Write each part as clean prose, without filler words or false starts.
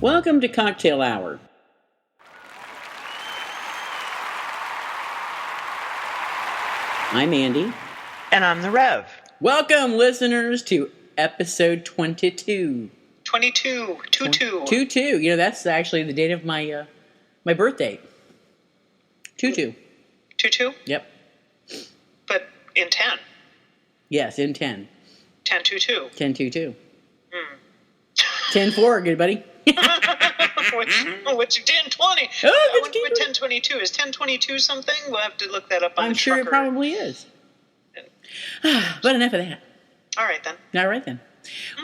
Welcome to Cocktail Hour. I'm Andy. And I'm the Rev. Welcome, listeners, to episode 22. 22. 22. 22. You know, that's actually the date of my my birthday. 22. 22? Yep. But in 10. Yes, in 10. 10-2-2. 10-2-2. 10-4, good buddy. Which 10-20. Oh, I wonder what 10-22 is. 10-22 something? We'll have to look that up on I'm the sure trucker. it probably is. But enough of that. All right, then. All right, then.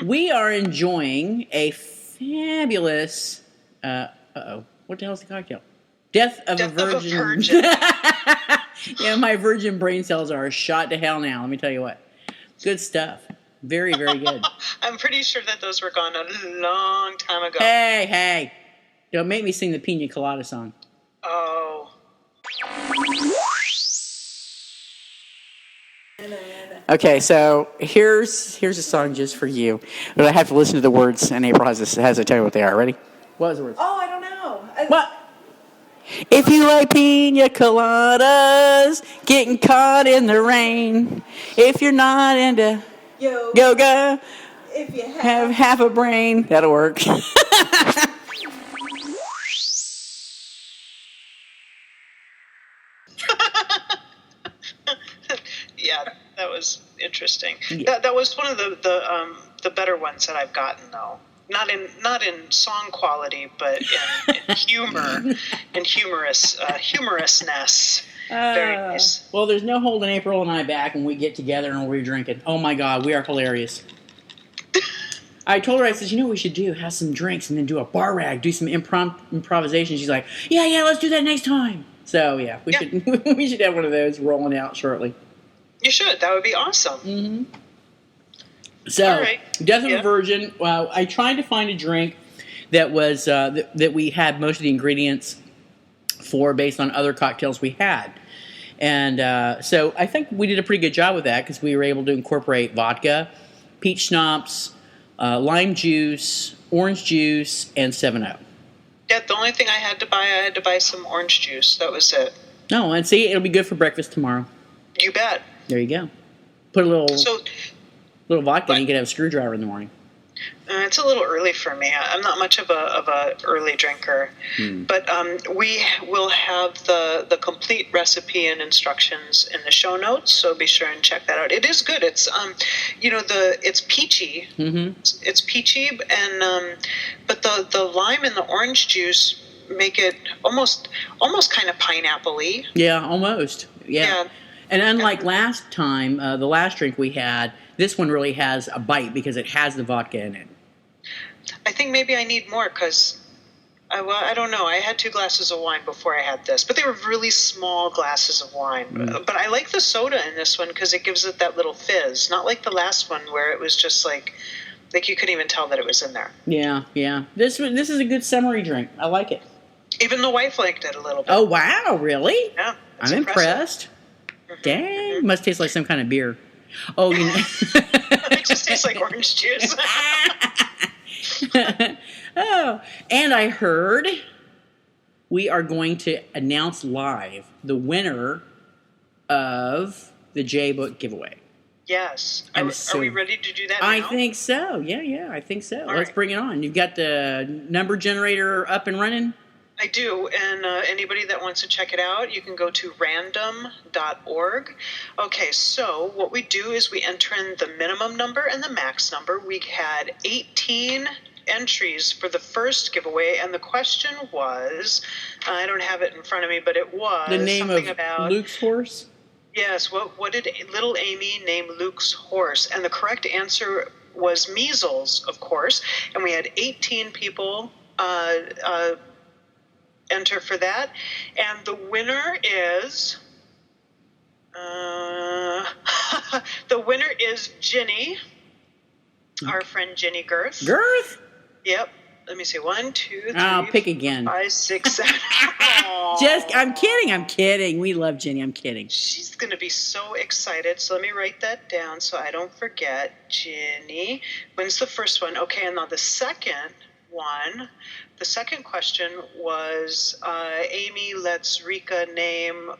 We are enjoying a fabulous... uh-oh. What the hell is the cocktail? Death of a Virgin. Yeah, my virgin brain cells are shot to hell now, let me tell you what. Good stuff. Very, very good. I'm pretty sure that those were gone a long time ago. Hey. Don't make me sing the Pina Colada song. Oh. Okay, so here's a song just for you. But I have to listen to the words, and April has to tell you what they are. Ready? What is the words? Oh, I don't know. What? If you like pina coladas, getting caught in the rain. If you're not into yoga, if you have half a brain. That'll work. Yeah, that was interesting. Yeah. That was one of the better ones that I've gotten, though. Not in song quality, but in humor and humorousness. Very nice. Well, there's no holding April and I back when we get together and we're drinking. Oh my God, we are hilarious. I told her, I said, you know what we should do? Have some drinks and then do a bar rag, do some improvisation. She's like, yeah, let's do that next time. So yeah, we should we should have one of those rolling out shortly. You should. That would be awesome. Mm-hmm. So, right. Death of a Virgin. Well, I tried to find a drink that was that we had most of the ingredients for based on other cocktails we had. And so I think we did a pretty good job with that because we were able to incorporate vodka, peach schnapps, lime juice, orange juice, and 7-Up. Yeah, the only thing I had to buy some orange juice. That was it. Oh, and see, it'll be good for breakfast tomorrow. You bet. There you go. Put a little vodka and you but- can have a screwdriver in the morning. It's a little early for me. I'm not much of a early drinker, but we will have the complete recipe and instructions in the show notes. So be sure and check that out. It is good. It's it's peachy. Mm-hmm. It's peachy, and but the lime and the orange juice make it almost kind of pineapple-y. Yeah, almost. Yeah. And unlike last time, the last drink we had, this one really has a bite because it has the vodka in it. I think maybe I need more because, I don't know. I had 2 glasses of wine before I had this, but they were really small glasses of wine. But I like the soda in this one because it gives it that little fizz. Not like the last one where it was just like you couldn't even tell that it was in there. Yeah. This is a good summery drink. I like it. Even the wife liked it a little bit. Oh, wow, really? Yeah, I'm impressed. Dang, must taste like some kind of beer. Oh, you know. It just tastes like orange juice. Oh, and I heard we are going to announce live the winner of the J-Book giveaway. Yes. Are we ready to do that now? I think so. Yeah, I think so. Let's right. bring it on. You've got the number generator up and running? I do, and anybody that wants to check it out, you can go to random.org. Okay, so what we do is we enter in the minimum number and the max number. We had 18 entries for the first giveaway, and the question was, I don't have it in front of me, but it was the name something of about Luke's horse? Yes, what did little Amy name Luke's horse? And the correct answer was measles, of course, and we had 18 people enter for that, and the winner is Ginny, our friend Ginny Gerth. Gerth? Yep. Let me see. 1, 2, 3. I'll pick again. 5, 6, 7. I'm kidding. We love Ginny. I'm kidding. She's going to be so excited. So let me write that down so I don't forget. Ginny. When's the first one? Okay, and now the second won. The second question was Amy lets Rika name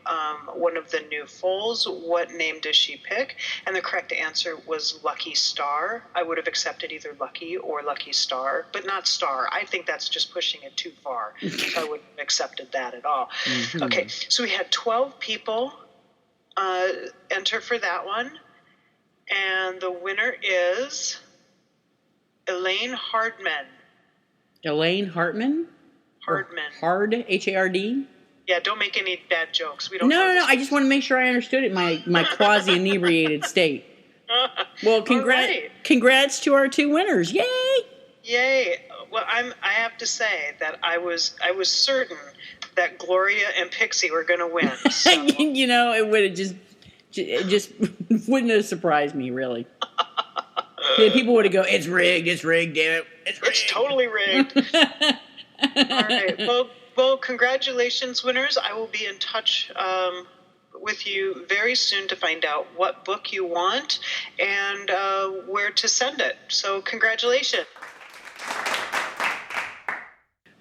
one of the new foals. What name does she pick? And the correct answer was Lucky Star. I would have accepted either Lucky or Lucky Star, but not Star. I think that's just pushing it too far. So I wouldn't have accepted that at all. Mm-hmm. Okay, so we had 12 people enter for that one. And the winner is Elaine Hardman. Elaine Hartman? Hardman. Hard, H-A-R-D? Yeah, don't make any bad jokes. We don't. No. I just want to make sure I understood it. My quasi-inebriated state. Well, congrats to our 2 winners! Yay! Yay! Well, I have to say that I was certain that Gloria and Pixie were going to win. So. It would have just wouldn't have surprised me, really. People would have go, it's rigged, damn it. It's totally rigged. All right. Well, congratulations, winners. I will be in touch with you very soon to find out what book you want and where to send it. So congratulations.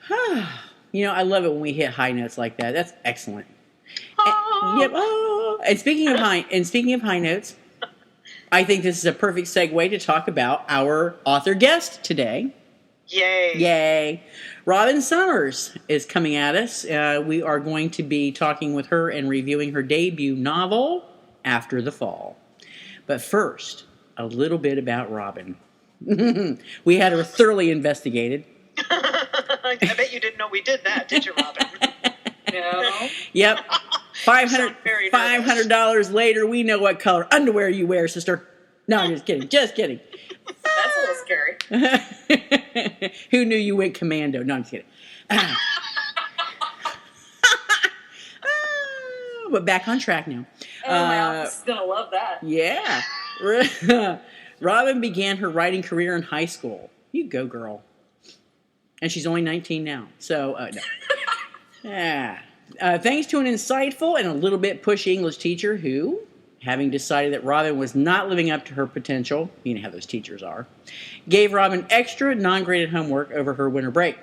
I love it when we hit high notes like that. That's excellent. And speaking of high notes, I think this is a perfect segue to talk about our author guest today. Yay. Robin Summers is coming at us. We are going to be talking with her and reviewing her debut novel, After the Fall. But first, a little bit about Robin. We had her thoroughly investigated. I bet you didn't know we did that, did you, Robin? No. Yep. $500 later, we know what color underwear you wear, sister. No, I'm just kidding. That's a little scary. Who knew you went commando? No, I'm just kidding. But back on track now. My office is going to love that. Yeah. Robin began her writing career in high school. You go, girl. And she's only 19 now. So, no. Yeah. Thanks to an insightful and a little bit pushy English teacher who, having decided that Robin was not living up to her potential, you know how those teachers are, gave Robin extra non-graded homework over her winter break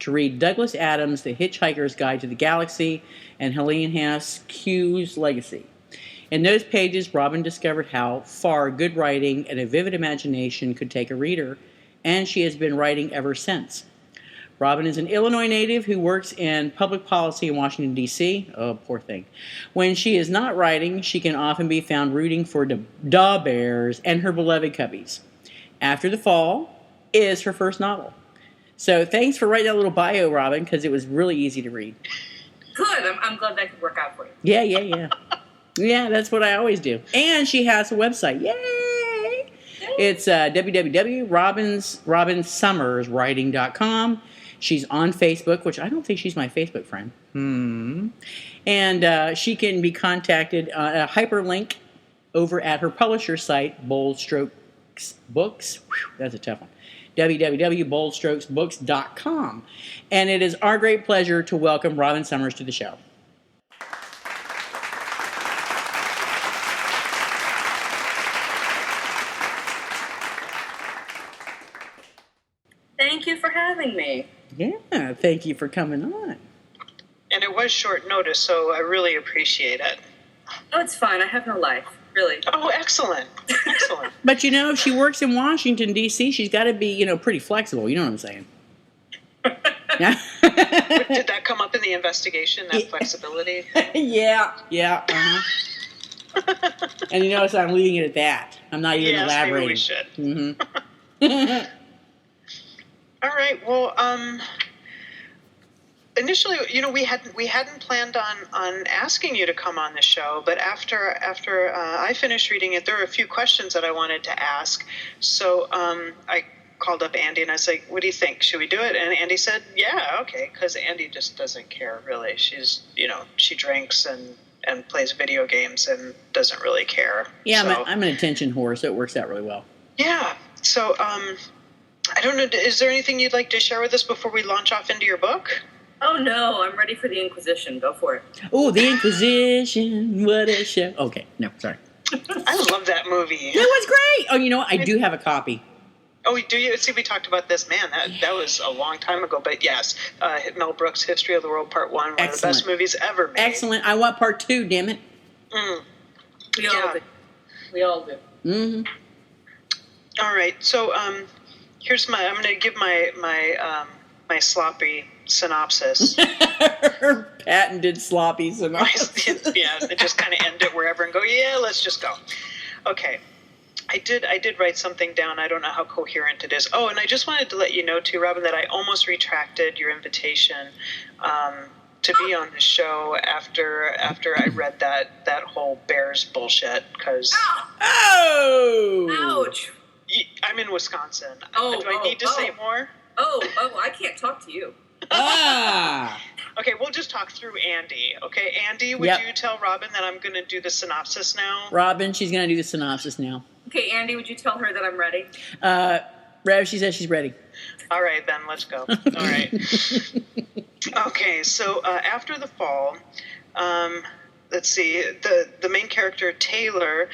to read Douglas Adams' The Hitchhiker's Guide to the Galaxy and Helene Hanna's Q's Legacy. In those pages, Robin discovered how far good writing and a vivid imagination could take a reader, and she has been writing ever since. Robin is an Illinois native who works in public policy in Washington, D.C. Oh, poor thing. When she is not writing, she can often be found rooting for the Bears and her beloved Cubbies. After the Fall is her first novel. So thanks for writing that little bio, Robin, because it was really easy to read. Good. I'm glad that could work out for you. Yeah. Yeah, that's what I always do. And she has a website. Yay! It's www.robinsummerswriting.com. She's on Facebook, which I don't think she's my Facebook friend. And she can be contacted on a hyperlink over at her publisher site, Bold Strokes Books. Whew, that's a tough one. www.boldstrokesbooks.com. And it is our great pleasure to welcome Robin Summers to the show. Thank you for having me. Yeah, thank you for coming on. And it was short notice, so I really appreciate it. Oh, it's fine. I have no life, really. Oh, excellent. Excellent. But, if she works in Washington, D.C., she's got to be, pretty flexible. You know what I'm saying? Did that come up in the investigation, that flexibility thing? Yeah. Uh-huh. And so I'm leaving it at that. I'm not even elaborating. Maybe we should. Mm-hmm. All right. Well, initially, we hadn't planned on asking you to come on the show, but after I finished reading it, there were a few questions that I wanted to ask. So I called up Andy and I was like, "What do you think? Should we do it?" And Andy said, "Yeah, okay," because Andy just doesn't care really. She's she drinks and plays video games and doesn't really care. Yeah, so, I'm an attention whore, so it works out really well. Yeah. So I don't know. Is there anything you'd like to share with us before we launch off into your book? Oh, no. I'm ready for the Inquisition. Go for it. Oh, the Inquisition. What a show. Okay. No, sorry. I love that movie. It was great. Oh, you know what? I do have a copy. Oh, do you? See, we talked about this. Man, that was a long time ago. But yes, Mel Brooks' History of the World Part 1, one of the best movies ever made. Excellent. I want Part 2, damn it. We all do. We all do. Mm-hmm. All right. So here's I'm going to give my sloppy synopsis. Patented sloppy synopsis. Yeah, just kind of end it wherever and go, yeah, let's just go. Okay. I did write something down. I don't know how coherent it is. Oh, and I just wanted to let you know, too, Robin, that I almost retracted your invitation to be on the show after I read that whole Bears bullshit. Because Ouch! I'm in Wisconsin. Oh, do I need to say more? Oh, I can't talk to you. Okay, we'll just talk through Andy. Okay, Andy, would you tell Robin that I'm going to do the synopsis now? Robin, she's going to do the synopsis now. Okay, Andy, would you tell her that I'm ready? Rev, she says she's ready. All right, then, let's go. All right. Okay, so after the fall, let's see, the main character, Taylor,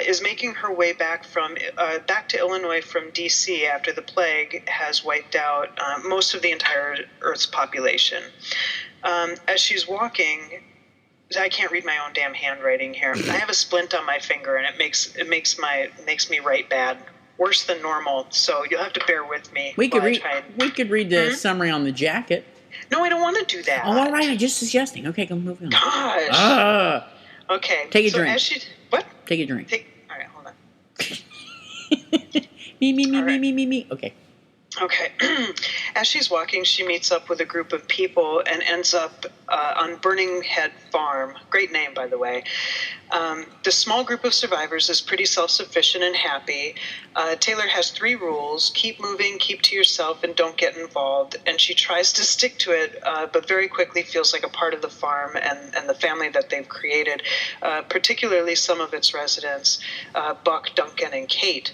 is making her way back to Illinois from D.C. after the plague has wiped out most of the entire Earth's population. As she's walking, I can't read my own damn handwriting here. I have a splint on my finger, and it makes me write bad, worse than normal. So you'll have to bear with me. We could read the summary on the jacket. No, I don't want to do that. Oh, all right. I'm just suggesting. Okay, go move on. Gosh. Okay. Take a drink. What? Take a drink. All right, hold on. Me. Okay. Okay. As she's walking, she meets up with a group of people and ends up on Burning Head Farm. Great name, by the way. The small group of survivors is pretty self-sufficient and happy. Taylor has 3 rules: keep moving, keep to yourself, and don't get involved. And she tries to stick to it, but very quickly feels like a part of the farm and the family that they've created, particularly some of its residents, Buck, Duncan, and Kate.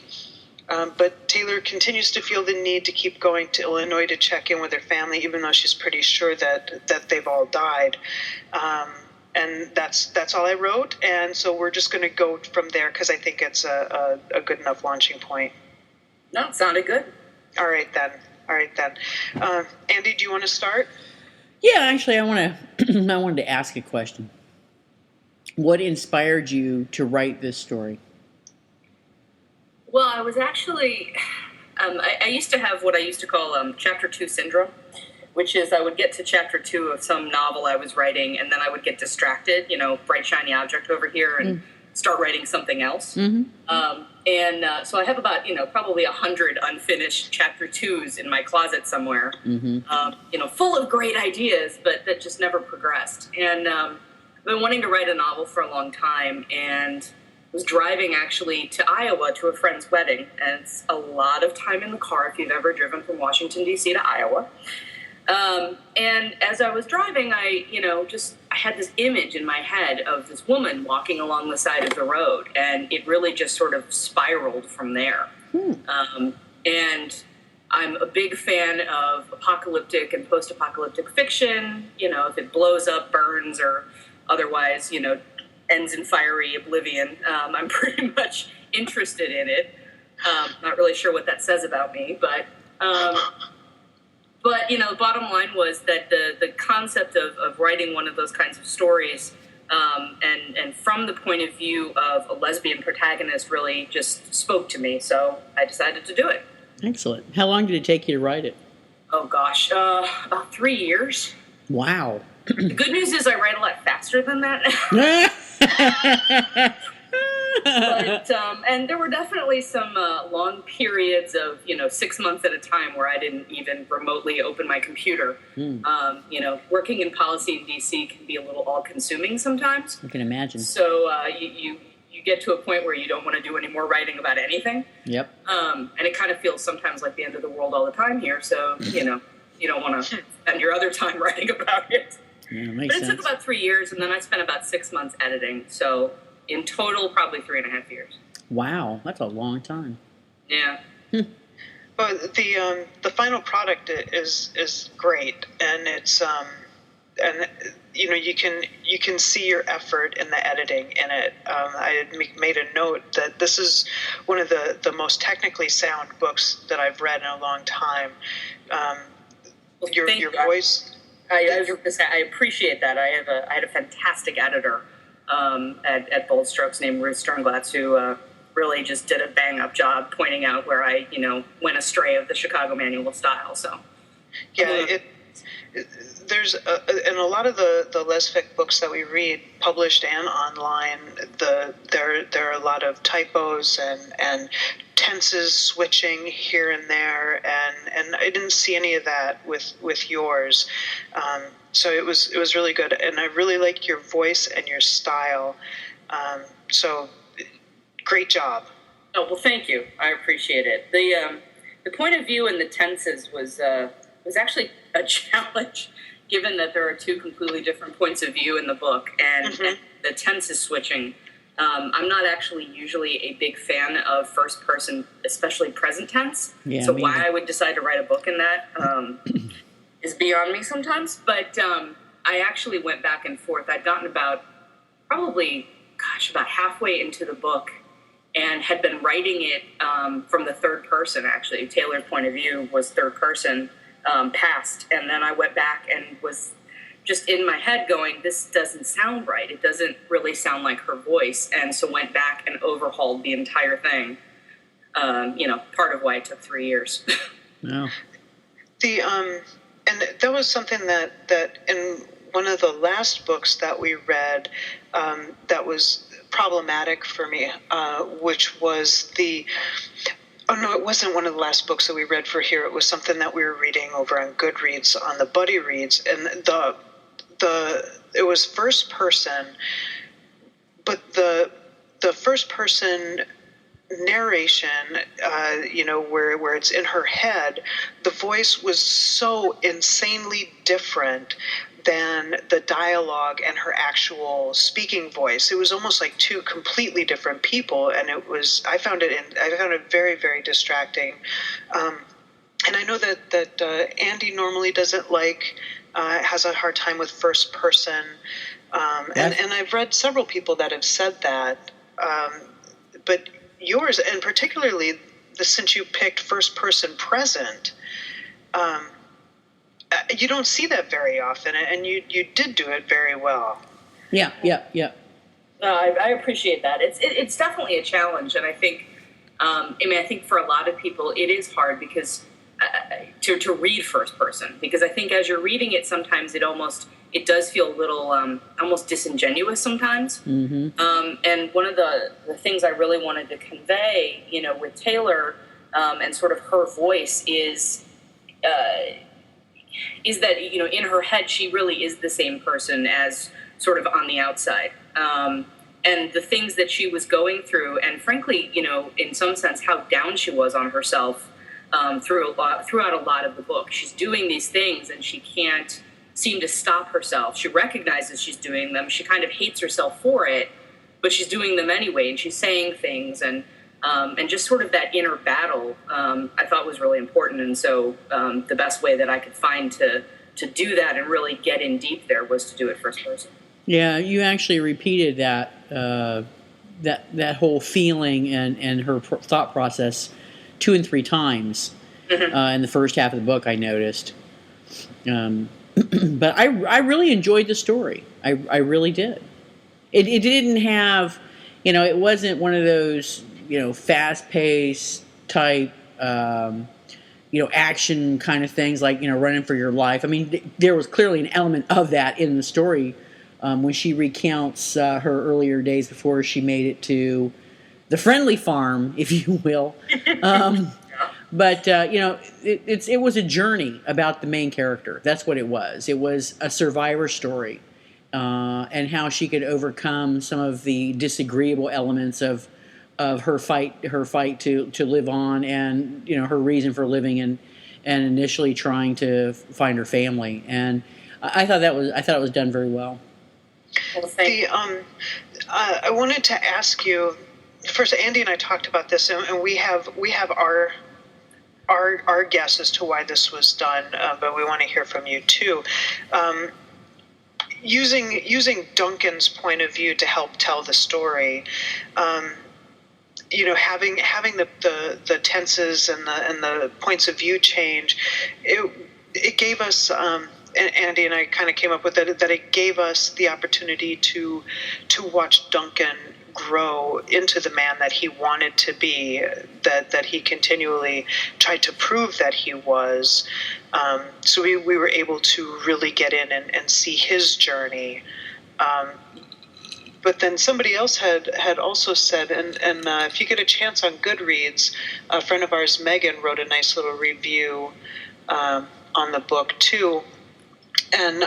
But Taylor continues to feel the need to keep going to Illinois to check in with her family, even though she's pretty sure that they've all died. And that's all I wrote. And so we're just going to go from there because I think it's a good enough launching point. No, it sounded good. All right, then. Andy, do you want to start? Yeah, actually, I wanted to ask a question. What inspired you to write this story? Well, I was actually, I used to have what I used to call Chapter 2 syndrome, which is I would get to Chapter 2 of some novel I was writing, and then I would get distracted, bright, shiny object over here, and start writing something else. Mm-hmm. So I have about, probably 100 unfinished Chapter 2s in my closet somewhere, full of great ideas, but that just never progressed. And I've been wanting to write a novel for a long time, and was driving actually to Iowa to a friend's wedding, and it's a lot of time in the car if you've ever driven from Washington, D.C. to Iowa. And as I was driving, I had this image in my head of this woman walking along the side of the road, and it really just sort of spiraled from there. And I'm a big fan of apocalyptic and post-apocalyptic fiction. If it blows up, burns, or otherwise, ends in fiery oblivion. I'm pretty much interested in it. Not really sure what that says about me, but the bottom line was that the concept of writing one of those kinds of stories, and from the point of view of a lesbian protagonist, really just spoke to me. So I decided to do it. Excellent. How long did it take you to write it? Oh gosh, about 3 years. Wow. The good news is I write a lot faster than that. But and there were definitely some long periods of 6 months at a time where I didn't even remotely open my computer. Working in policy in DC can be a little all-consuming sometimes. I can imagine. So you get to a point where you don't want to do any more writing about anything. Yep. And it kind of feels sometimes like the end of the world all the time here. So you don't want to spend your other time writing about it. Yeah, but it took about 3 years, and then I spent about 6 months editing. So in total, probably 3.5 years. Wow, that's a long time. Yeah. Well, the final product is great, and it's you can see your effort in the editing in it. I had made a note that this is one of the most technically sound books that I've read in a long time. Your voice. I appreciate that. I had a fantastic editor at Bold Strokes named Ruth Sternglatz, who really just did a bang-up job pointing out where I went astray of the Chicago Manual style. So yeah, there's in a lot of the Lesfic books that we read, published and online, there are a lot of typos and tenses switching here and there, and I didn't see any of that with yours. So it was really good, and I really like your voice and your style. So great job. Oh, well, thank you. I appreciate it. The point of view and the tenses was actually a challenge, given that there are two completely different points of view in the book, and the tenses switching. I'm not actually usually a big fan of first person, especially present tense. Yeah, so why I would decide to write a book in that is beyond me sometimes. But I actually went back and forth. I'd gotten about halfway into the book and had been writing it from the third person, actually. Taylor's point of view was third person past. And then I went back and was just in my head going, this doesn't sound right. It doesn't really sound like her voice. And so went back and overhauled the entire thing. Part of why it took 3 years. No. And that was something that in one of the last books that we read that was problematic for me, which was it wasn't one of the last books that we read for here. It was something that we were reading over on Goodreads on the Buddy Reads, and it was first person, but the first person narration, where it's in her head, the voice was so insanely different than the dialogue and her actual speaking voice. It was almost like two completely different people, and I found it very, very distracting. And I know that Andy normally doesn't has a hard time with first person, and I've read several people that have said that, but yours, and particularly since you picked first person present, you don't see that very often, and you did do it very well. Yeah. I appreciate that. It's definitely a challenge, and I think, I think for a lot of people it is hard because to read first person, because I think as you're reading it, sometimes it does feel a little almost disingenuous sometimes. Mm-hmm. And one of the things I really wanted to convey, with Taylor and sort of her voice is that, in her head, she really is the same person as sort of on the outside. And the things that she was going through, and frankly, in some sense, how down she was on herself throughout a lot of the book. She's doing these things, and she can't seem to stop herself. She recognizes she's doing them. She kind of hates herself for it, but she's doing them anyway, and she's saying things, and just sort of that inner battle, I thought was really important. And so the best way that I could find to do that and really get in deep there was to do it first person. Yeah, you actually repeated that whole feeling and her thought process 2 and 3 times in the first half of the book, I noticed. But I really enjoyed the story. I really did. It didn't have, it wasn't one of those, fast-paced type, action kind of things like, running for your life. I mean, there was clearly an element of that in the story when she recounts her earlier days before she made it to the friendly farm, if you will. But, it was a journey about the main character. That's what it was. It was a survivor story and how she could overcome some of the disagreeable elements of her fight to live on, and, her reason for living and initially trying to find her family. And I thought it was done very well. I wanted to ask you, first, Andy and I talked about this, and we have our guess as to why this was done, but we want to hear from you too. using Duncan's point of view to help tell the story, having the tenses and the points of view change, it gave us, and Andy and I kind of came up with it, that it gave us the opportunity to watch Duncan grow into the man that he wanted to be, that he continually tried to prove that he was. So we were able to really get in and see his journey. But then somebody else had also said, and if you get a chance on Goodreads, a friend of ours, Megan, wrote a nice little review on the book too. And,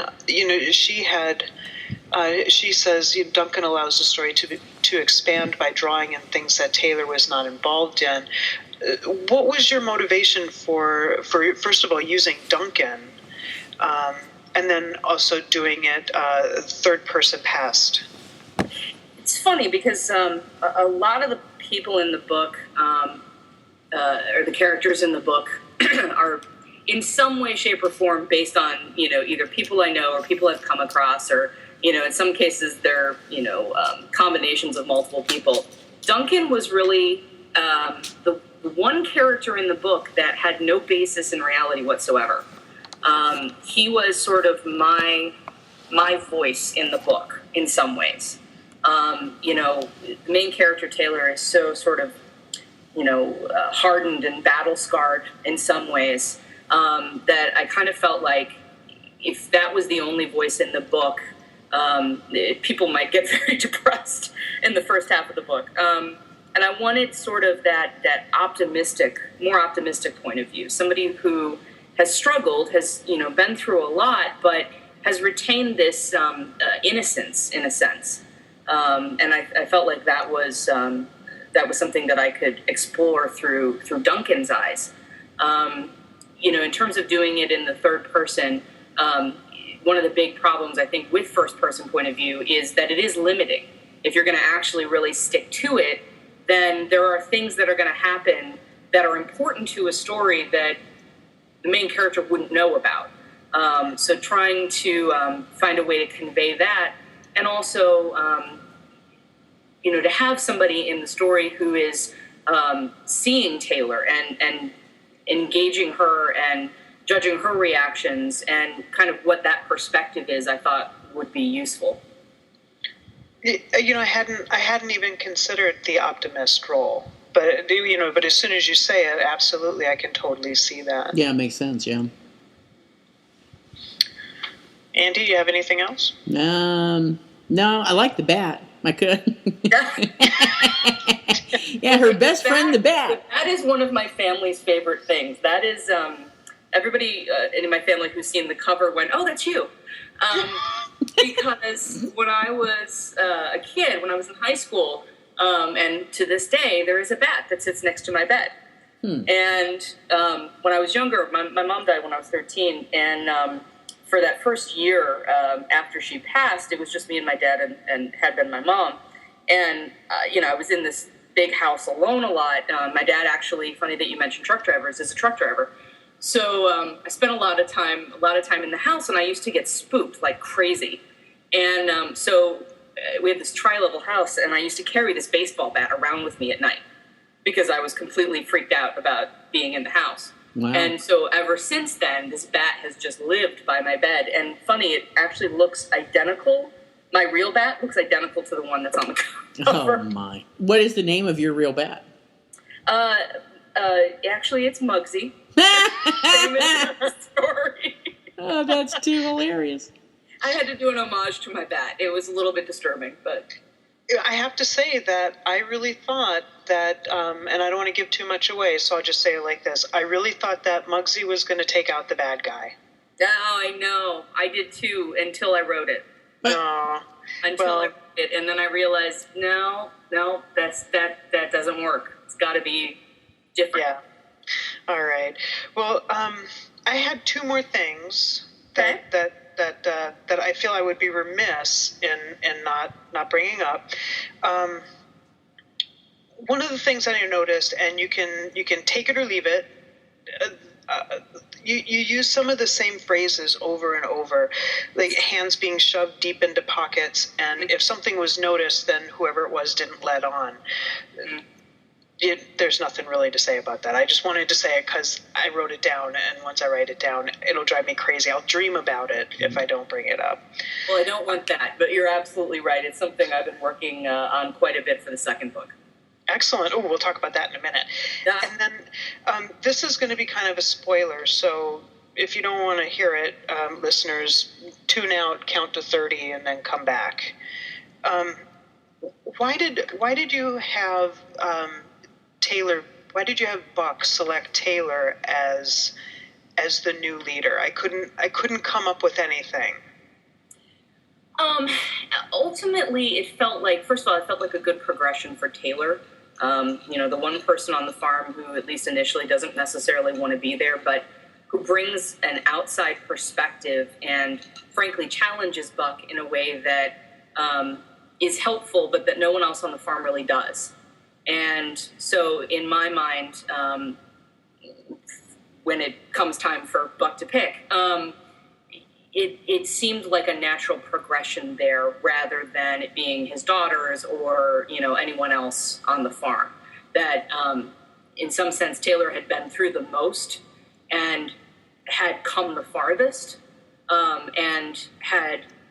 she says Duncan allows the story to expand by drawing in things that Taylor was not involved in. What was your motivation for first of all, using Duncan, and then also doing it third person past? It's funny because a lot of the people in the book, or the characters in the book, are in some way, shape, or form based on, either people I know or people I've come across, or, in some cases they're, combinations of multiple people. Duncan was really the one character in the book that had no basis in reality whatsoever. He was sort of my voice in the book in some ways. The main character, Taylor, is so sort of, hardened and battle-scarred in some ways, that I kind of felt like if that was the only voice in the book, people might get very depressed in the first half of the book. And I wanted sort of that more optimistic point of view. Somebody who has struggled, has, been through a lot, but has retained this innocence in a sense. And I felt like that was something that I could explore through Duncan's eyes. In terms of doing it in the third person, one of the big problems, I think, with first-person point of view is that it is limiting. If you're going to actually really stick to it, then there are things that are going to happen that are important to a story that the main character wouldn't know about. So trying to find a way to convey that, and also, to have somebody in the story who is seeing Taylor and engaging her and judging her reactions and kind of what that perspective is, I thought would be useful. I hadn't even considered the optimist role, but but as soon as you say it, absolutely, I can totally see that. Yeah, it makes sense. Yeah. Andy, you have anything else? No, I like the bat. I could. Yeah, her best friend, the bat. That is one of my family's favorite things. That is, everybody in my family who's seen the cover went, "Oh, that's you," because when I was a kid, when I was in high school, and to this day, there is a bat that sits next to my bed. And when I was younger, my mom died when I was 13, and for that first year after she passed, it was just me and my dad and had been my mom. And, I was in this big house alone a lot. My dad actually, funny that you mentioned truck drivers, is a truck driver. So I spent a lot of time in the house, and I used to get spooked like crazy. And so we had this tri-level house, and I used to carry this baseball bat around with me at night because I was completely freaked out about being in the house. Wow. And so ever since then, this bat has just lived by my bed. And funny, it actually looks identical. My real bat looks identical to the one that's on the cover. Oh, my. What is the name of your real bat? Actually, it's Muggsy. Same as the story. Oh, that's too hilarious. I had to do an homage to my bat. It was a little bit disturbing, but... I have to say that I really thought that, and I don't want to give too much away, so I'll just say it like this. I really thought that Muggsy was going to take out the bad guy. Oh, I know. I did too, until I wrote it. I wrote it, and then I realized, no, that doesn't work. It's got to be different. Yeah. All right. Well, I had two more things that I feel I would be remiss in not bringing up. One of the things that I noticed, and you can take it or leave it, you use some of the same phrases over and over, like hands being shoved deep into pockets, and if something was noticed, then whoever it was didn't let on. There's nothing really to say about that. I just wanted to say it because I wrote it down, and once I write it down, it'll drive me crazy. I'll dream about it if I don't bring it up. Well, I don't want that, but you're absolutely right. It's something I've been working on quite a bit for the second book. Excellent. Oh, we'll talk about that in a minute. Yeah. And then this is going to be kind of a spoiler, so if you don't want to hear it, listeners, tune out, count to 30, and then come back. Why did you have Taylor? Why did you have Buck select Taylor as the new leader? I couldn't come up with anything. Ultimately, it felt like, first of all, it felt like a good progression for Taylor. The one person on the farm who, at least initially, doesn't necessarily want to be there, but who brings an outside perspective and, frankly, challenges Buck in a way that is helpful, but that no one else on the farm really does. And so, in my mind, when it comes time for Buck to pick, it seemed like a natural progression there rather than it being his daughters or, anyone else on the farm. That, in some sense, Taylor had been through the most and had come the farthest, and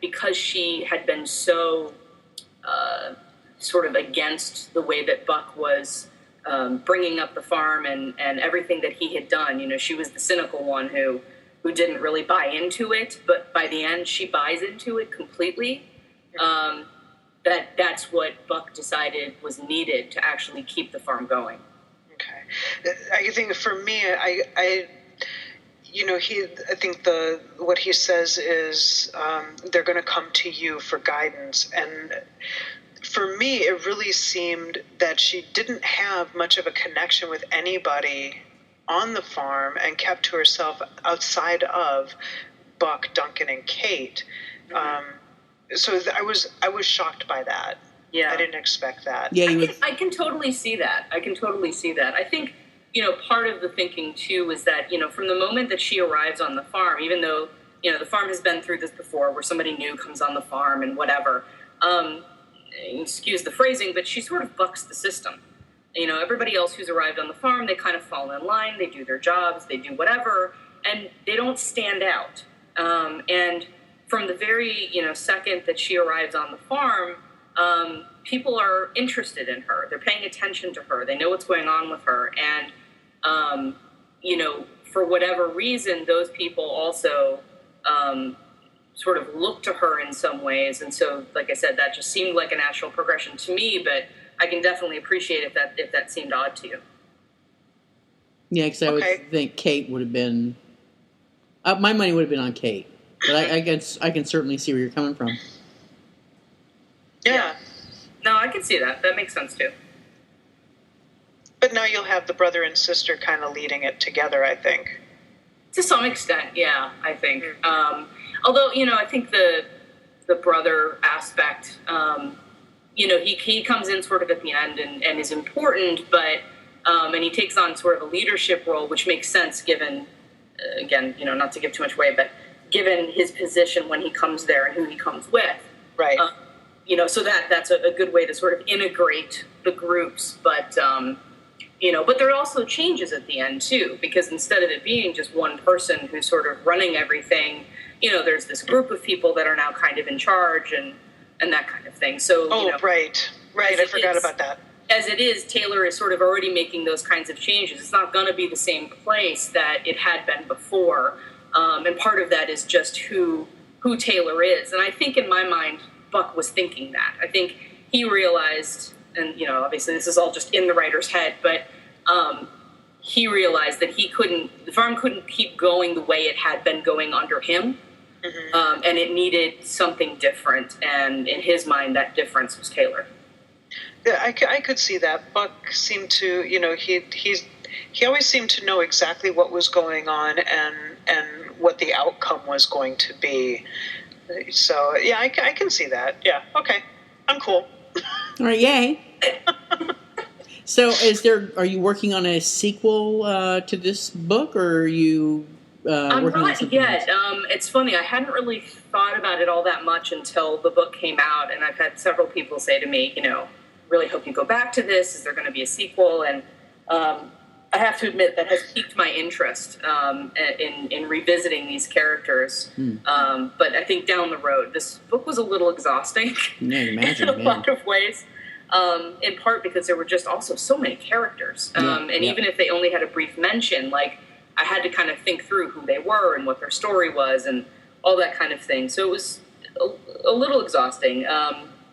because she had been so sort of against the way that Buck was bringing up the farm and everything that he had done. She was the cynical one who didn't really buy into it, but by the end she buys into it completely. That's what Buck decided was needed to actually keep the farm going. Okay. I think for me, I think what he says is they're going to come to you for guidance, and for me, it really seemed that she didn't have much of a connection with anybody on the farm and kept to herself outside of Buck, Duncan, and Kate. So I was shocked by that. Yeah, I didn't expect that. Yeah, I can totally see that. I think part of the thinking too is that from the moment that she arrives on the farm, even though the farm has been through this before, where somebody new comes on the farm and whatever. Excuse the phrasing, but she sort of bucks the system. Everybody else who's arrived on the farm, they kind of fall in line, they do their jobs, they do whatever, and they don't stand out. And from the very, second that she arrives on the farm, people are interested in her. They're paying attention to her. They know what's going on with her. And, for whatever reason, those people also sort of look to her in some ways. And so, like I said, that just seemed like a natural progression to me, but I can definitely appreciate if that seemed odd to you. Yeah, because I would think Kate would have been... my money would have been on Kate. But I can certainly see where you're coming from. Yeah. No, I can see that. That makes sense, too. But now you'll have the brother and sister kind of leading it together, I think. To some extent, yeah, I think. Although, I think the brother aspect, he comes in sort of at the end and is important, but and he takes on sort of a leadership role, which makes sense given, again, not to give too much away, but given his position when he comes there and who he comes with. Right. So that's a good way to sort of integrate the groups, but but there are also changes at the end too, because instead of it being just one person who's sort of running everything, there's this group of people that are now kind of in charge and that kind of thing. So, right. I forgot about that. As it is, Taylor is sort of already making those kinds of changes. It's not going to be the same place that it had been before. And part of that is just who Taylor is. And I think in my mind, Buck was thinking that. I think he realized, and obviously this is all just in the writer's head, but he realized that the farm couldn't keep going the way it had been going under him. Mm-hmm. And it needed something different. And in his mind, that difference was Taylor. Yeah, I could see that. Buck seemed to, he always seemed to know exactly what was going on and what the outcome was going to be. So, yeah, I can see that. Yeah, okay. I'm cool. All right, yay. So, are you working on a sequel to this book, or are you I'm working on not something yet. else? It's funny. I hadn't really thought about it all that much until the book came out, and I've had several people say to me, really hope you go back to this. Is there going to be a sequel? And I have to admit that has piqued my interest in revisiting these characters. But I think down the road, this book was a little exhausting Imagine, in a lot of ways. In part because there were just also so many characters. Even if they only had a brief mention, like, I had to kind of think through who they were and what their story was and all that kind of thing. So it was a little exhausting.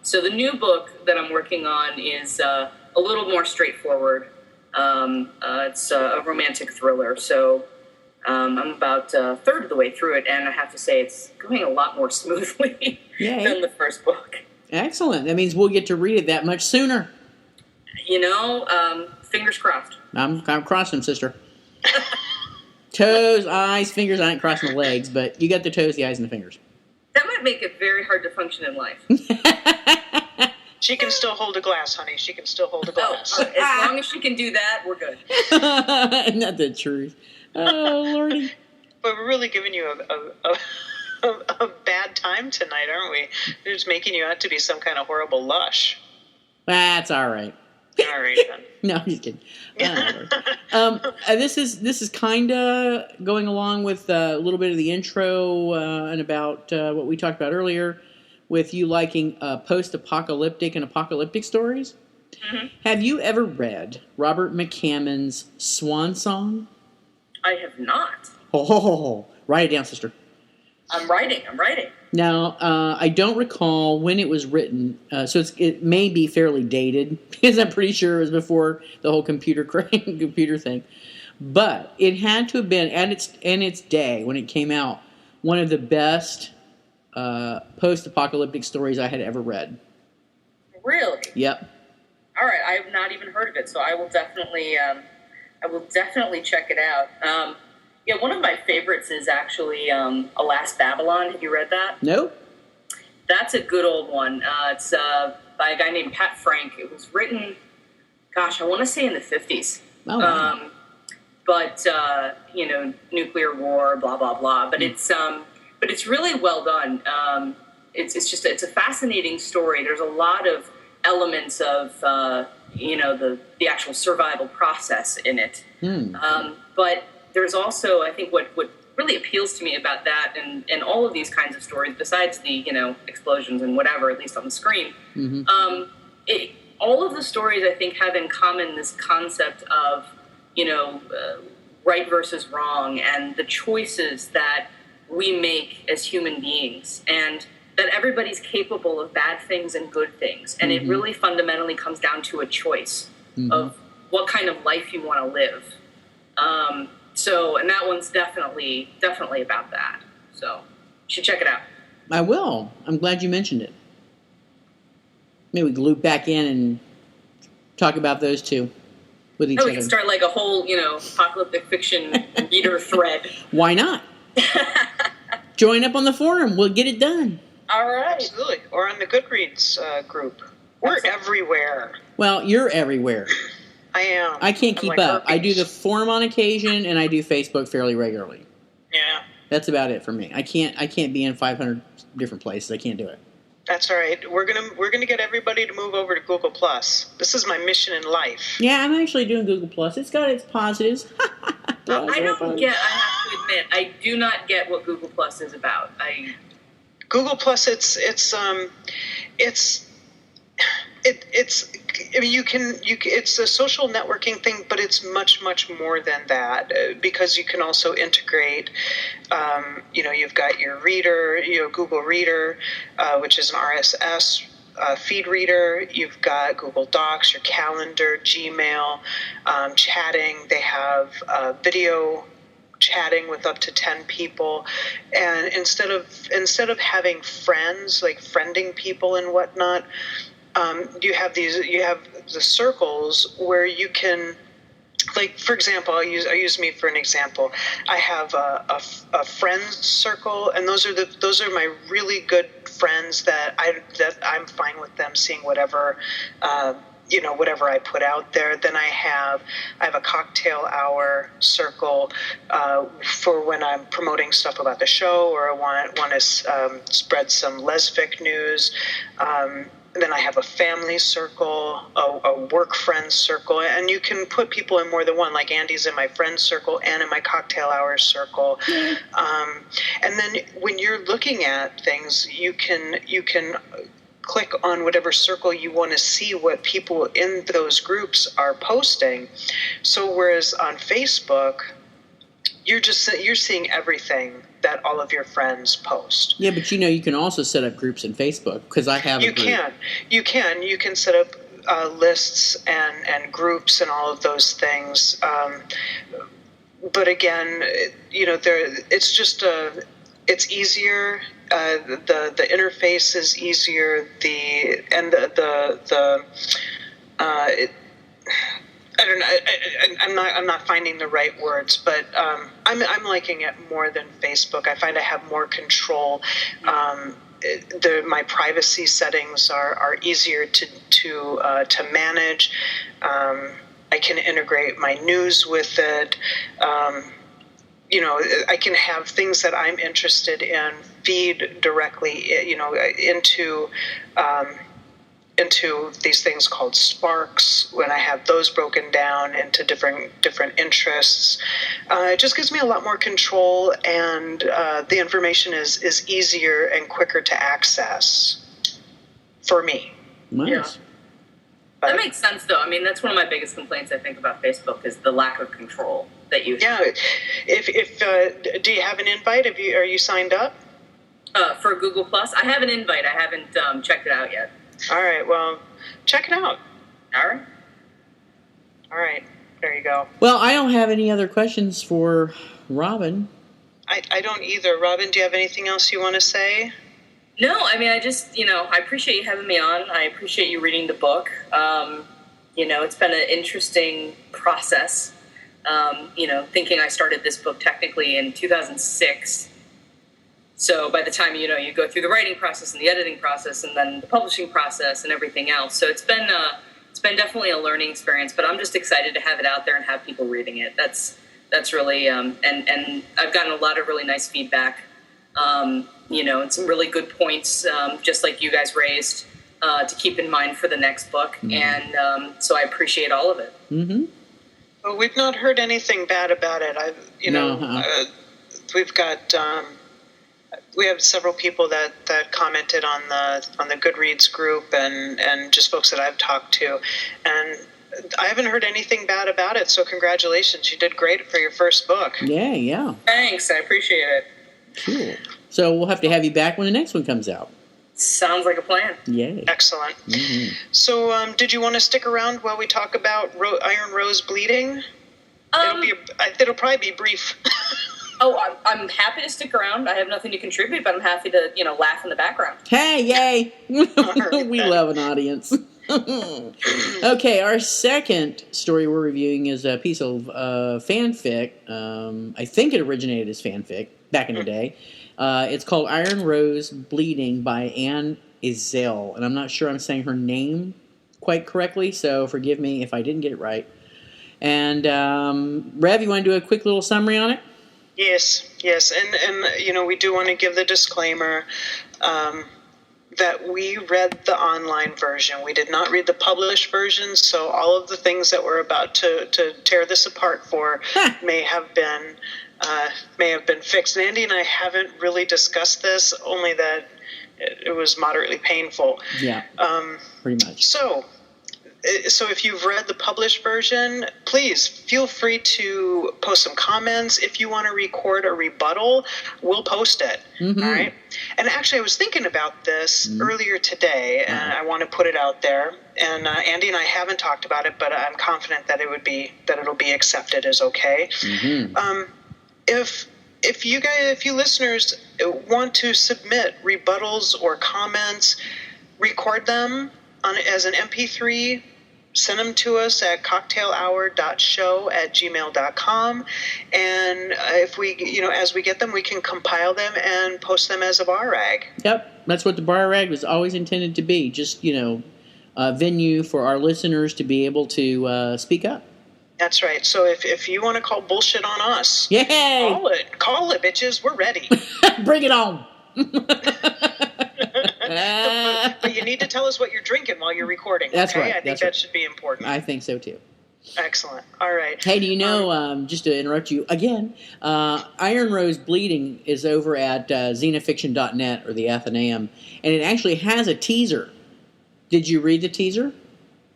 So the new book that I'm working on is a little more straightforward. It's a romantic thriller. So I'm about a third of the way through it, and I have to say it's going a lot more smoothly than the first book. Excellent. That means we'll get to read it that much sooner. Fingers crossed. I'm crossing them, sister. Toes, eyes, fingers. I ain't crossing the legs, but you got the toes, the eyes, and the fingers. That might make it very hard to function in life. She can still hold a glass, honey. She can still hold a glass. As long as she can do that, we're good. Not the truth. Oh, Lordy. But we're really giving you a bad time tonight, aren't we? We're just making you out to be some kind of horrible lush. That's all right. All right, then. No, I'm just kidding. This is kind of going along with a little bit of the intro and about what we talked about earlier, with you liking post-apocalyptic and apocalyptic stories. Mm-hmm. Have you ever read Robert McCammon's Swan Song? I have not. Oh, write it down, sister. I'm writing. Now, I don't recall when it was written, so it may be fairly dated, because I'm pretty sure it was before the whole computer thing. But it had to have been, in its day, when it came out, one of the best post-apocalyptic stories I had ever read. Really? Yep. All right, I have not even heard of it, so I will definitely check it out. One of my favorites is actually Alas, Babylon. Have you read that? Nope. That's a good old one. It's by a guy named Pat Frank. It was written, I want to say in the 50s. Oh, wow. But nuclear war, blah blah blah. But it's really well done. It's a fascinating story. There's a lot of elements of the actual survival process in it. But there's also, I think, what really appeals to me about that and all of these kinds of stories, besides the explosions and whatever, at least on the screen, all of the stories I think have in common this concept of right versus wrong and the choices that we make as human beings, and that everybody's capable of bad things and good things, and it really fundamentally comes down to a choice of what kind of life you want to live. And that one's definitely about that. So you should check it out. I will. I'm glad you mentioned it. Maybe we can loop back in and talk about those two with each other. We can start like a whole, apocalyptic fiction reader thread. Why not? Join up on the forum. We'll get it done. All right. Absolutely. Or on the Goodreads group. We're everywhere. Well, you're everywhere. I am. I can't keep up. I do the forum on occasion, and I do Facebook fairly regularly. Yeah. That's about it for me. I can't be in 500 different places. I can't do it. That's all right. We're gonna get everybody to move over to Google Plus. This is my mission in life. Yeah, I'm actually doing Google Plus. It's got its positives. I have to admit, I do not get what Google Plus is about. Google Plus, it's it's a social networking thing, but it's much more than that, because you can also integrate, you've got your reader, Google Reader, which is an RSS feed reader. You've got Google Docs, your calendar, Gmail, chatting. They have video chatting with up to 10 people, and instead of having friends, like friending people and whatnot, you have the circles where you can, like, for example, I'll use me for an example. I have a friends circle, and those are my really good friends that I'm fine with them seeing whatever whatever I put out there. Then I have a cocktail hour circle for when I'm promoting stuff about the show, or I want to spread some lesbic news. Then I have a family circle, a work friends circle, and you can put people in more than one. Like Andy's in my friends circle and in my cocktail hour circle. And then when you're looking at things, you can click on whatever circle you want to see what people in those groups are posting. So whereas on Facebook, you're seeing everything that all of your friends post. Yeah, but you can also set up groups in Facebook, because I have a group. You can set up lists and groups and all of those things. But again, it's just it's easier. The interface is easier. I don't know. I'm not finding the right words, but I'm liking it more than Facebook. I find I have more control. My privacy settings are easier to manage. I can integrate my news with it. I can have things that I'm interested in feed directly, into these things called sparks, when I have those broken down into different interests. It just gives me a lot more control, and the information is easier and quicker to access for me. Nice. Yeah. That makes sense, though. I mean, that's one of my biggest complaints, I think, about Facebook, is the lack of control that you have. Yeah. If do you have an invite? Are you signed up? For Google Plus, I have an invite. I haven't checked it out yet. All right. Well, check it out. All right. All right. There you go. Well, I don't have any other questions for Robin. I don't either. Robin, do you have anything else you want to say? No, I mean, I just, I appreciate you having me on. I appreciate you reading the book. It's been an interesting process. Thinking I started this book technically in 2006. So by the time, you go through the writing process and the editing process and then the publishing process and everything else. So it's been definitely a learning experience, but I'm just excited to have it out there and have people reading it. That's really, and I've gotten a lot of really nice feedback, and some really good points, just like you guys raised, to keep in mind for the next book. Mm-hmm. And so I appreciate all of it. Mm-hmm. Well, we've not heard anything bad about it. We've got, we have several people that commented on the Goodreads group and just folks that I've talked to, and I haven't heard anything bad about it. So congratulations, you did great for your first book. Yeah. Thanks, I appreciate it. Cool. So we'll have to have you back when the next one comes out. Sounds like a plan. Yay. Excellent. Mm-hmm. So, did you want to stick around while we talk about Iron Rose bleeding? It'll probably be brief. Oh, I'm happy to stick around. I have nothing to contribute, but I'm happy to, laugh in the background. Hey, yay! Right, we love an audience. Okay, our second story we're reviewing is a piece of fanfic. I think it originated as fanfic back in the day. It's called Iron Rose Bleeding by Anne Azel, and I'm not sure I'm saying her name quite correctly, so forgive me if I didn't get it right. And Rev, you want to do a quick little summary on it? Yes, and we do want to give the disclaimer that we read the online version. We did not read the published version, so all of the things that we're about to tear this apart for may have been fixed. And Andy and I haven't really discussed this, only that it was moderately painful. Yeah, pretty much. So if you've read the published version, please feel free to post some comments. If you want to record a rebuttal, we'll post it. Mm-hmm. All right. And actually, I was thinking about this earlier today, and I want to put it out there. And Andy and I haven't talked about it, but I'm confident that it'll be accepted as okay. Mm-hmm. If you listeners want to submit rebuttals or comments, record them as an MP3. Send them to us at cocktailhour.show@gmail.com, and if we, as we get them, we can compile them and post them as a bar rag. Yep, that's what the bar rag was always intended to be. Just venue for our listeners to be able to speak up. That's right. So if you want to call bullshit on us, Yay! Call it, bitches. We're ready. Bring it on. But you need to tell us what you're drinking while you're recording. That's okay? right. I think that should be important. I think so too. Excellent. All right. Hey, do you know, just to interrupt you again, Iron Rose Bleeding is over at xenofiction.net or the Athenaeum, and it actually has a teaser. Did you read the teaser?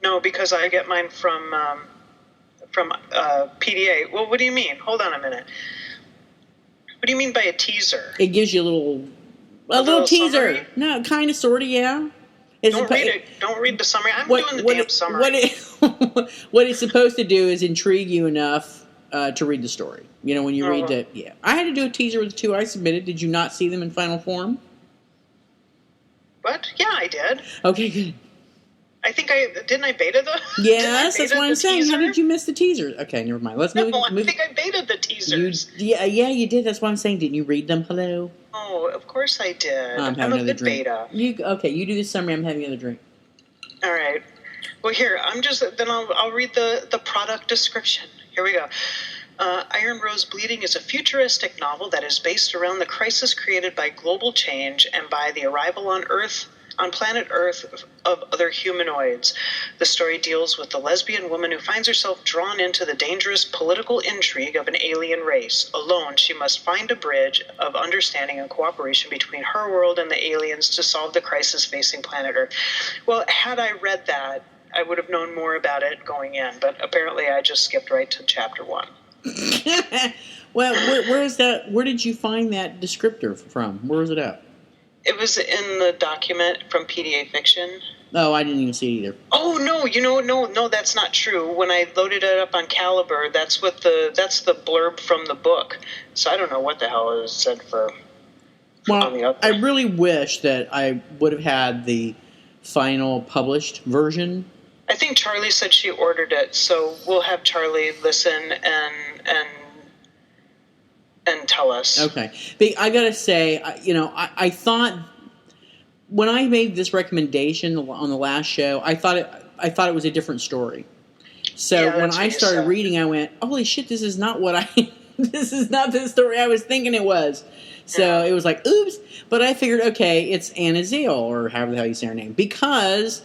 No, because I get mine from PDA. Well, what do you mean? Hold on a minute. What do you mean by a teaser? It gives you a little teaser. Summary? No, kind of, sort of, yeah. Don't read it. Don't read the summary. I'm doing the damn summary. What it's supposed to do is intrigue you enough to read the story. You know, when you read the... Yeah. I had to do a teaser with the two I submitted. Did you not see them in final form? What? Yeah, I did. Okay, good. I think didn't I beta the... Yes, that's what I'm saying. Teaser? How did you miss the teaser? Okay, never mind. Let's move. I think I baited the teasers. Yeah, you did. That's what I'm saying. Didn't you read them? Hello? Oh, of course I did. I'm having another drink. Beta. You do the summary. I'm having another drink. All right. Well, here, I'll read the product description. Here we go. Iron Rose Bleeding is a futuristic novel that is based around the crisis created by global change and by the arrival on planet Earth of other humanoids. The story deals with the lesbian woman who finds herself drawn into the dangerous political intrigue of an alien race. Alone, she must find a bridge of understanding and cooperation between her world and the aliens to solve the crisis facing planet Earth. Well, had I read that, I would have known more about it going in, but apparently I just skipped right to chapter 1. Well, where is that? Where did you find that descriptor from? Where is it at? It was in the document from PDA Fiction. Oh, I didn't even see it either. Oh, no, no, that's not true. When I loaded it up on Caliber, that's the blurb from the book. So I don't know what the hell it said for on the other. I really wish that I would have had the final published version. I think Charlie said she ordered it, so we'll have Charlie listen and tell us. Okay. But I gotta say, I thought when I made this recommendation on the last show, I thought it was a different story. So when I started reading, I went, "Holy shit! This is not this is not the story I was thinking it was." So it was like, "Oops!" But I figured, okay, it's Azel, or however the hell you say her name, because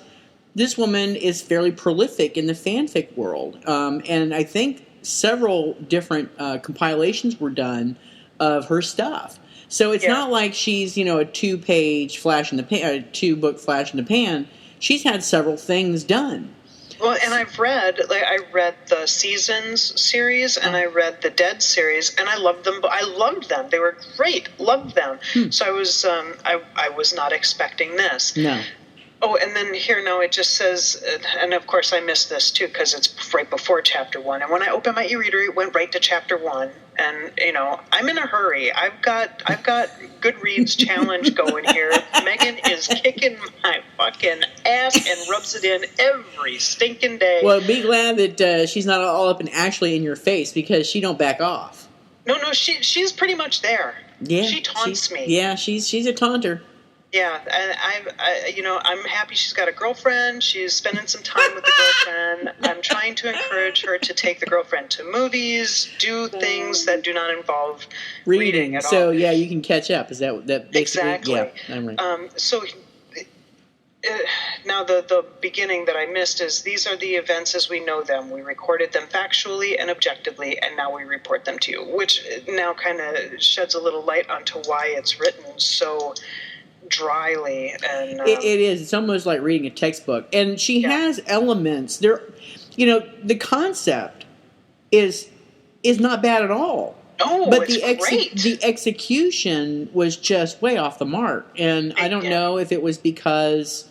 this woman is fairly prolific in the fanfic world, and I think several different compilations were done of her stuff. So it's not like she's, a 2-page flash in the pan, a 2-book flash in the pan. She's had several things done. Well, and I read the Seasons series and I read the Dead series, and I loved them. I loved them. They were great. Loved them. So I was I was not expecting this. No. Oh, and then here now it just says, and of course I missed this too because it's right before chapter 1. And when I opened my e-reader, it went right to chapter 1. And I'm in a hurry. I've got Goodreads challenge going here. Megan is kicking my fucking ass and rubs it in every stinking day. Well, be glad that she's not all up and actually in your face, because she don't back off. No, she's pretty much there. Yeah, she taunts me. Yeah, she's a taunter. Yeah, and I'm happy she's got a girlfriend. She's spending some time with the girlfriend. I'm trying to encourage her to take the girlfriend to movies, do things that do not involve reading at all. So yeah, you can catch up. Is that basically? Exactly? Yeah, I'm right. So now the beginning that I missed is these are the events as we know them. We recorded them factually and objectively, and now we report them to you, which now kind of sheds a little light onto why it's written so dryly. And it is. It's almost like reading a textbook. And she has elements there. The concept is not bad at all. No, but it's great. The execution was just way off the mark. And I don't know if it was because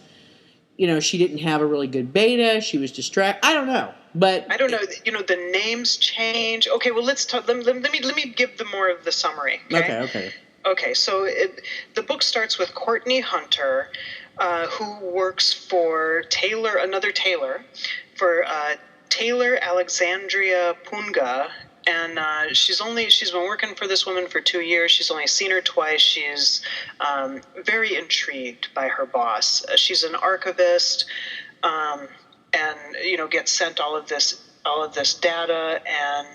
she didn't have a really good beta. She was distracted. I don't know. But I don't know. The names change. Okay, well, let's talk. Let me give them more of the summary. Okay. Okay, so the book starts with Courtney Hunter, who works for another tailor, for Taylor Alexandria Punga, and she's been working for this woman for 2 years. She's only seen her twice. She's very intrigued by her boss. She's an archivist. and gets sent all of this data, and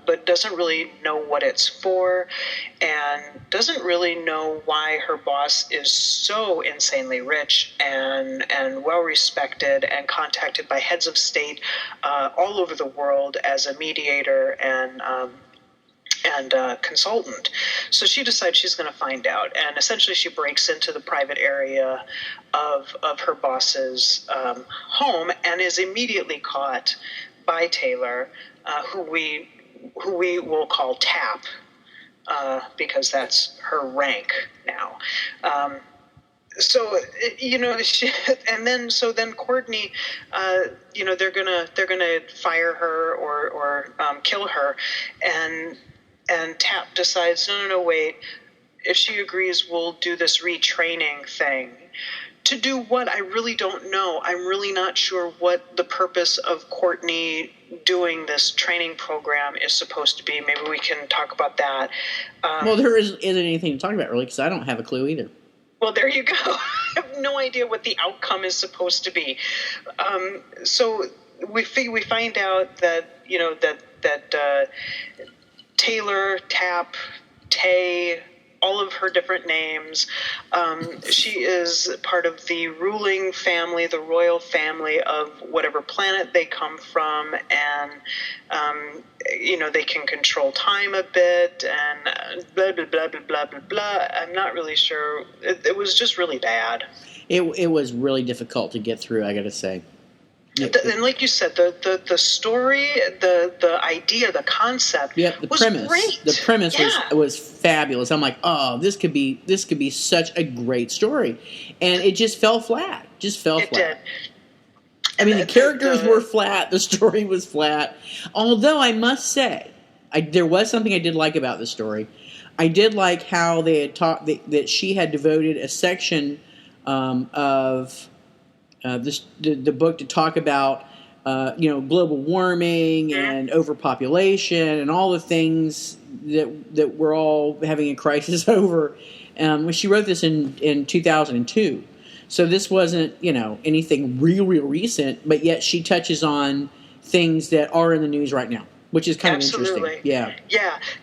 but doesn't really know what it's for, and doesn't really know why her boss is so insanely rich and well respected and contacted by heads of state all over the world as a mediator and consultant. So she decides she's going to find out, and essentially she breaks into the private area of her boss's home and is immediately caught by Taylor, who we will call Tap, because that's her rank now. So then Courtney, they're gonna fire her or kill her, and Tap decides, no, wait. If she agrees, we'll do this retraining thing. To do what? I really don't know. I'm really not sure what the purpose of Courtney doing this training program is supposed to be. Maybe we can talk about that. Well, there isn't anything to talk about, really, because I don't have a clue either. Well, there you go. I have no idea what the outcome is supposed to be. So we find out that, that Taylor, Tap, Tay, all of her different names. She is part of the ruling family, the royal family of whatever planet they come from, and they can control time a bit, and blah blah blah blah blah blah blah. I'm not really sure. It was just really bad. It was really difficult to get through, I got to say. And like you said, the story, the idea, the concept, was great. The premise was fabulous. I'm like, oh, this could be such a great story, and it just fell flat. It did. I mean, the characters were flat. The story was flat. Although I must say, there was something I did like about the story. I did like how they had taught that she had devoted a section of the book to talk about global warming and overpopulation and all the things that we're all having a crisis over. When she wrote this in 2002, so this wasn't anything real recent, but yet she touches on things that are in the news right now, which is kind of interesting. Yeah,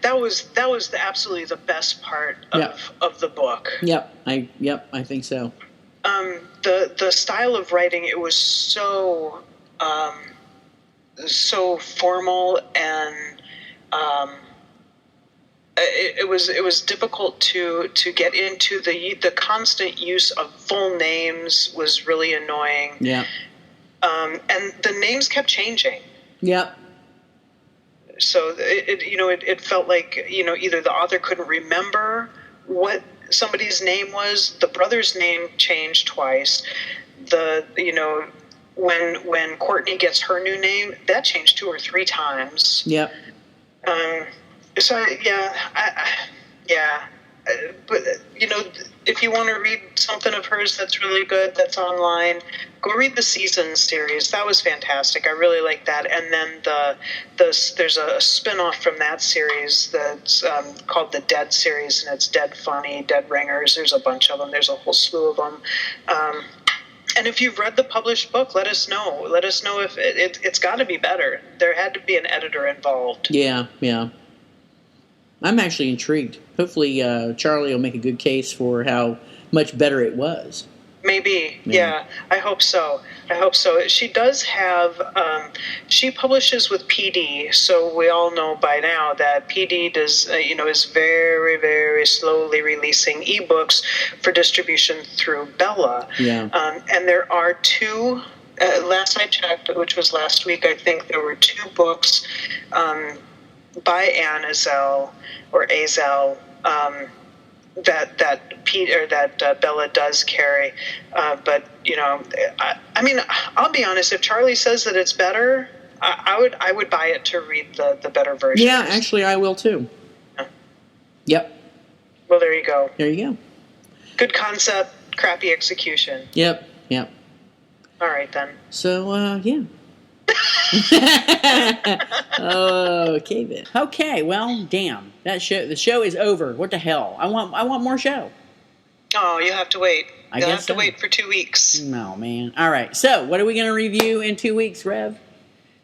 that was absolutely the best part of the book. I think so. The style of writing, it was so formal, and it was difficult to get into. The constant use of full names was really annoying. Yeah. And the names kept changing. Yep. So it felt like either the author couldn't remember what somebody's name was. The brother's name changed twice. When Courtney gets her new name, that changed 2 or 3 times. Yep. But if you want to read something of hers that's really good, that's online, go read the Seasons series. That was fantastic. I really like that. And then there's a spin-off from that series that's called the Dead series, and it's Dead Funny, Dead Ringers. There's a bunch of them. There's a whole slew of them. And if you've read the published book, let us know. Let us know if it's got to be better. There had to be an editor involved. Yeah. I'm actually intrigued. Hopefully Charlie will make a good case for how much better it was. Maybe, yeah. I hope so. She does have, she publishes with PD, so we all know by now that PD does, is very, very slowly releasing ebooks for distribution through Bella. Yeah. And there are 2, last I checked, which was last week, I think there were 2 books by Azel that Bella does carry, but I mean, I'll be honest. If Charlie says that it's better, I would buy it to read the better version. Yeah, actually, I will too. Yeah. Yep. Well, there you go. Good concept, crappy execution. Yep. All right then. So yeah. Okay then. Okay, well, damn. The show is over. What the hell? I want more show. Oh, you have to wait. I You'll guess have to so. wait for 2 weeks. No, man. All right. So, what are we going to review in 2 weeks, Rev?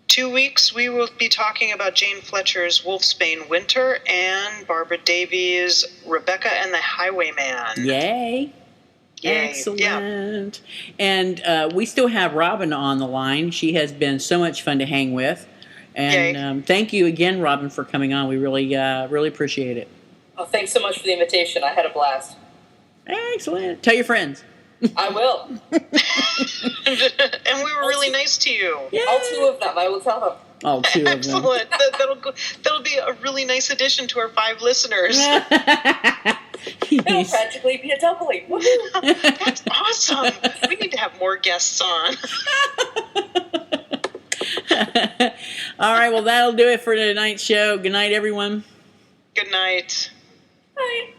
2 weeks, we will be talking about Jane Fletcher's Wolfsbane Winter and Barbara Davies' Rebecca and the Highwayman. Yay. Yay. Excellent. And we still have Robin on the line. She has been so much fun to hang with. And thank you again, Robin, for coming on. We really appreciate it. Oh, thanks so much for the invitation. I had a blast. Excellent. Tell your friends. I will. And we were really nice to you. Yeah. All 2 of them. I will tell them. All 2 of them. Excellent. That'll be a really nice addition to our 5 listeners. It'll practically be a doubling. Woohoo! That's awesome. We need to have more guests on. All right, well, that'll do it for tonight's show. Good night, everyone. Good night. Bye.